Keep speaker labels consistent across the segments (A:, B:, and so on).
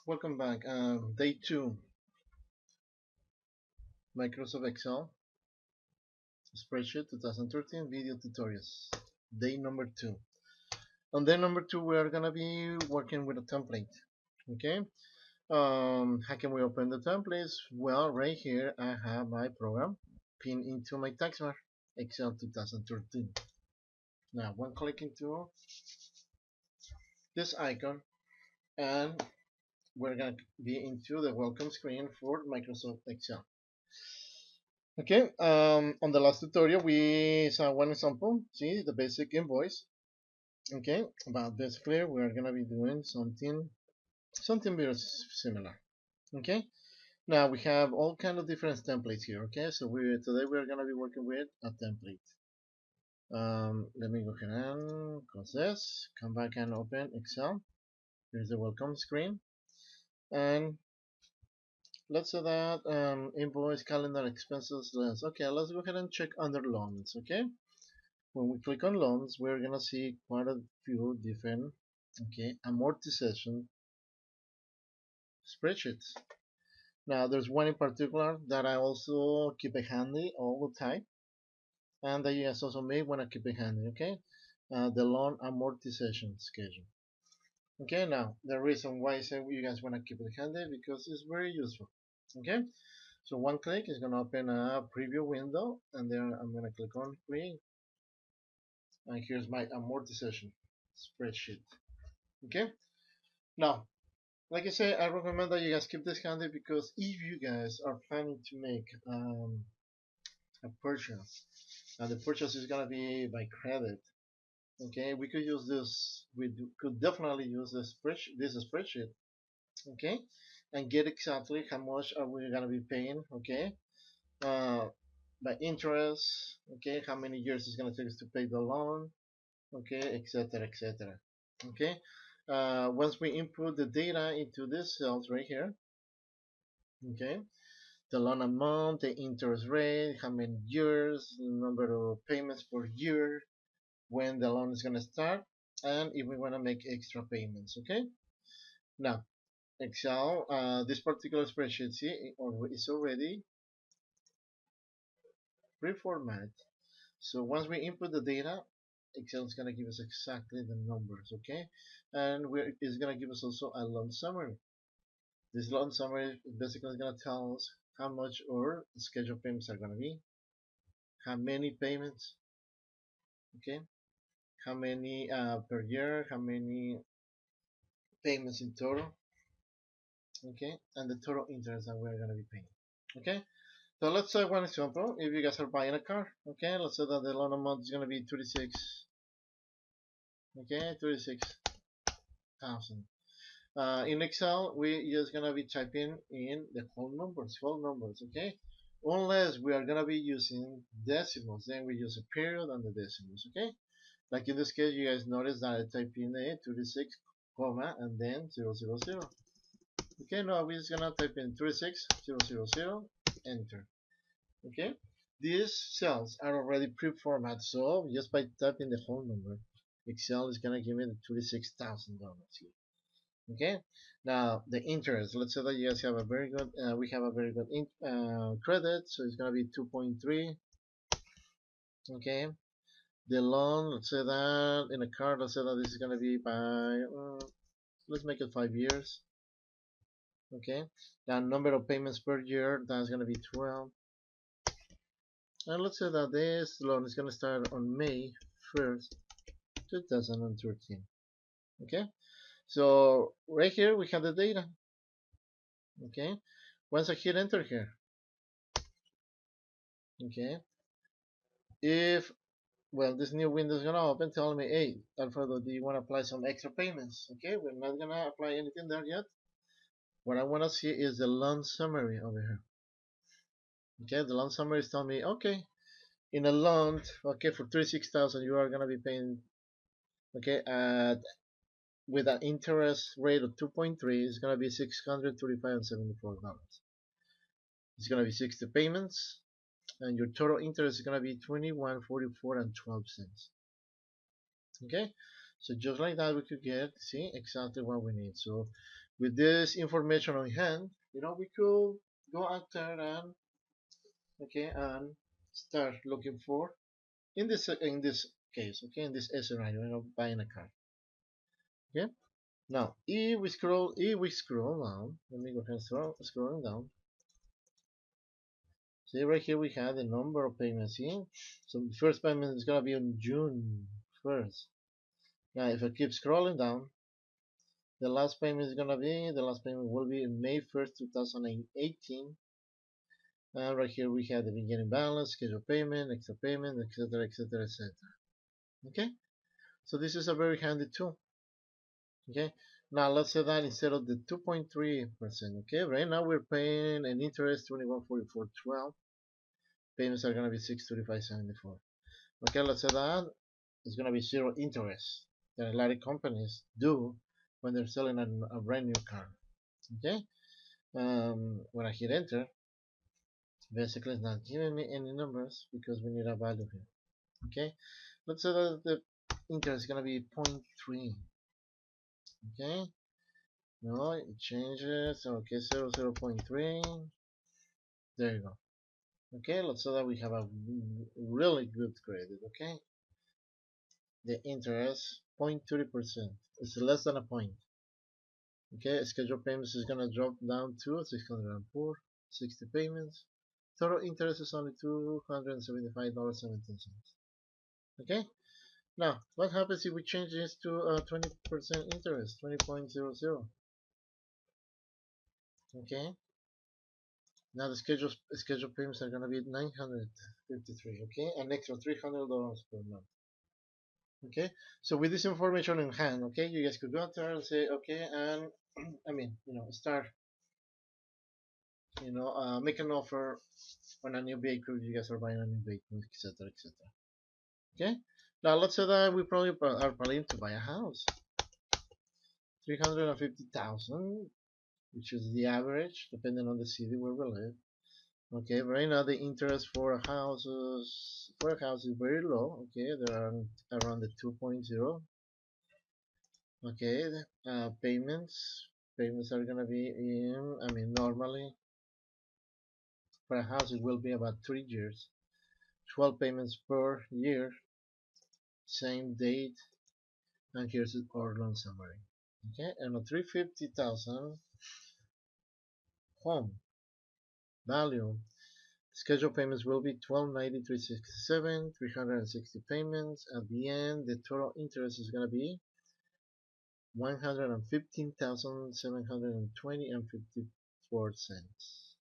A: Welcome back. Day 2, Microsoft Excel Spreadsheet 2013 video tutorials. Day number 2. On day number 2, we are gonna be working with a template. Okay. How can we open the templates? Well, right here I have my program pinned into my taskbar, Excel 2013. Now, one click into this icon, and we're gonna be into the welcome screen for Microsoft Excel. Okay, on the last tutorial we saw one example, see the basic invoice. Okay, but basically we're gonna be doing something very similar. Okay, now we have all kind of different templates here. Okay, so today we're gonna be working with a template. Let me go ahead and close this, come back and open Excel. Here's the welcome screen, and let's say that invoice, calendar, expenses, list. Okay, let's go ahead and check under loans. Okay, when we click on loans, we're gonna see quite a few different amortization spreadsheets. Now there's one in particular that I also keep it handy all the time, and that you guys also may want to keep it handy. Okay, the loan amortization schedule. Okay, now the reason why I say you guys want to keep it handy because it's very useful. Okay, so one click is gonna open a preview window, and then I'm gonna click on create, and here's my amortization spreadsheet. Okay, now like I say, I recommend that you guys keep this handy because if you guys are planning to make a purchase, and the purchase is gonna be by credit, okay, we could use this. Could definitely use this spreadsheet, okay, and get exactly how much are we gonna be paying, okay, uh, by interest, okay, how many years it's gonna take us to pay the loan, okay, etc., etc. Okay, once we input the data into these cells right here, okay, the loan amount, the interest rate, how many years, number of payments per year, when the loan is going to start, and if we want to make extra payments. Okay, now Excel, this particular spreadsheet is already pre-formatted. So once we input the data, Excel is going to give us exactly the numbers. Okay, and it's going to give us also a loan summary. This loan summary is basically going to tell us how much our scheduled payments are going to be, how many payments, okay, how many per year, how many payments in total, okay, and the total interest that we're going to be paying. Okay, so let's say one example. If you guys are buying a car, okay, let's say that the loan amount is going to be 36, okay, 36,000. In Excel, we just gonna be typing in the whole numbers, okay? Unless we are gonna be using decimals, then we use a period and the decimals, okay? Like in this case, you guys notice that I type in a 36, comma, and then 000. Okay, now we're just gonna type in 36,000, enter. Okay, these cells are already pre-formatted, so just by typing the whole number, Excel is gonna give me the $26,000 here. Okay, now the interest, let's say that you guys have a very good we have a very good credit, so it's gonna be 2.3. Okay, the loan, let's say that in a car, let's say that this is gonna be by let's make it 5 years. Okay, now number of payments per year, that's gonna be 12, and let's say that this loan is gonna start on May 1st 2013. Okay, so right here we have the data. Okay, once I hit enter here, okay, if well, this new window is gonna open telling me, hey, Alfredo, do you want to apply some extra payments? Okay, we're not gonna apply anything there yet. What I want to see is the loan summary over here. Okay, the loan summary is telling me, okay, in a loan, okay, for 36,000, you are gonna be paying, okay, with an interest rate of 2.3, it's gonna be $635.74. It's gonna be 60 payments, and your total interest is gonna be 21.44 and 12 cents. Okay, So just like that, we could get, see, exactly what we need. So with this information on hand, we could go out there and, okay, and start looking for, in this case, okay, in this scenario, buying a car. Okay. Now, if we scroll down, let me go ahead and scrolling down. See, right here we have the number of payments here. So the first payment is gonna be on June 1st. Now, if I keep scrolling down, the last payment will be in May 1st, 2018. And right here we have the beginning balance, scheduled payment, extra payment, etc., etc., etc. Okay. So this is a very handy tool. Okay. Now let's say that instead of the 2.3%, okay, right now we're paying an interest 21.4412. Payments are gonna be 635.74. Okay, let's say that it's gonna be zero interest that a lot of companies do when they're selling a brand new car. Okay. When I hit enter, basically it's not giving me any numbers because we need a value here. Okay. Let's say that the interest is gonna be 0.3. Okay. No, it changes. Okay, 0.3. There you go. Okay, let's say that we have a really good credit. Okay, the interest 0.3%. It's less than a point. Okay, scheduled payments is gonna drop down to 604, 60 payments. Total interest is only $275.17. Okay, now what happens if we change this to 20% interest, 20.00? Okay, now the scheduled payments are gonna be 953. Okay, an extra $300 per month. Okay, so with this information in hand, okay, you guys could go out there and say, okay, and I mean, start, make an offer on a new vehicle. You guys are buying a new vehicle, etc., etc. Okay, now let's say that we probably are planning to buy a house, 350,000, which is the average, depending on the city where we live. Okay, right now the interest for a house is very low. Okay, they're around the 2.0. Okay, payments are gonna be in, I mean, normally for a house it will be about 3 years, 12 payments per year, same date, and here's our loan summary. Okay, and a 350,000 home value, scheduled payments will be 1293.67, 360 payments. At the end, the total interest is gonna be 115,720.54 cents.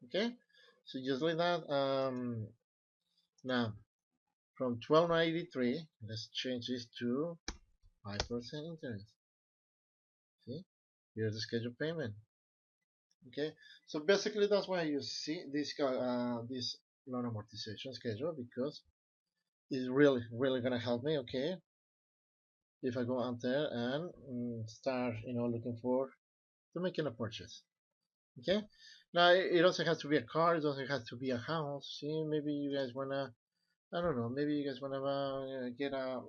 A: Okay, so just like that. Now from 1293, let's change this to 5% interest. See, here's the scheduled payment. Okay, so basically that's why you see this loan amortization schedule, because it's really gonna help me. Okay, if I go out there and start looking for to making a purchase. Okay, now it also has to be a car, it also has to be a house. See, maybe you guys wanna, I don't know, maybe you guys wanna get a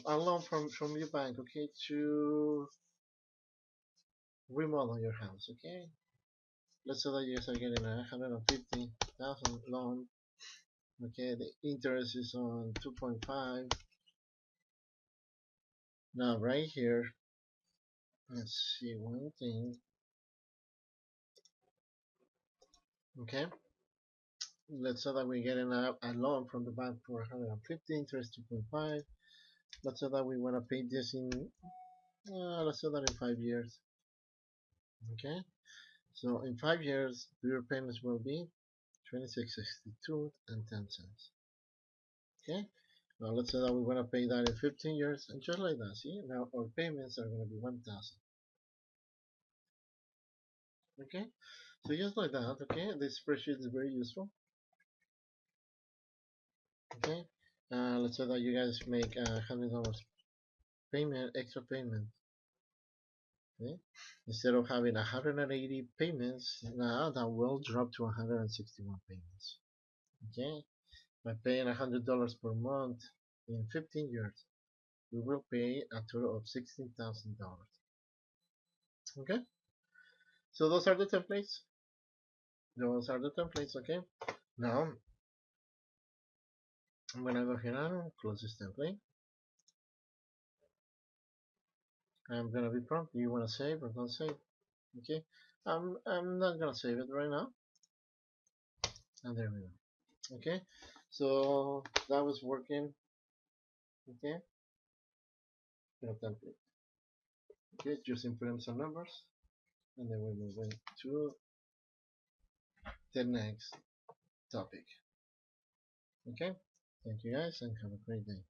A: loan from your bank, okay, to remodel your house. Okay, let's say that you guys are getting 150,000 loan. Okay, the interest is on 2.5. Now right here, let's see one thing. Okay, let's say that we're getting a loan from the bank for 150, interest 2.5. Let's say that we want to pay this in, let's say that in 5 years. Okay, so in 5 years, your payments will be 26.62 and 10 cents. Okay, now let's say that we want to pay that in 15 years, and just like that, see, now our payments are going to be 1,000. Okay, so just like that. Okay, this spreadsheet is very useful. Okay, let's say that you guys make $100 payment, extra payment. Okay, instead of having 180 payments, now that will drop to 161 payments. Okay, By paying $100 per month in 15 years, we will pay a total of $16,000. Okay, so those are the templates. Those are the templates. Okay, now I'm gonna go ahead and close this template. I'm gonna be prompt. Do you wanna save or don't save? Okay, I'm not gonna save it right now. And there we go. Okay, so that was working. Okay, no template. Okay, just input some numbers, and then we're moving to the next topic. Okay, thank you guys, and have a great day.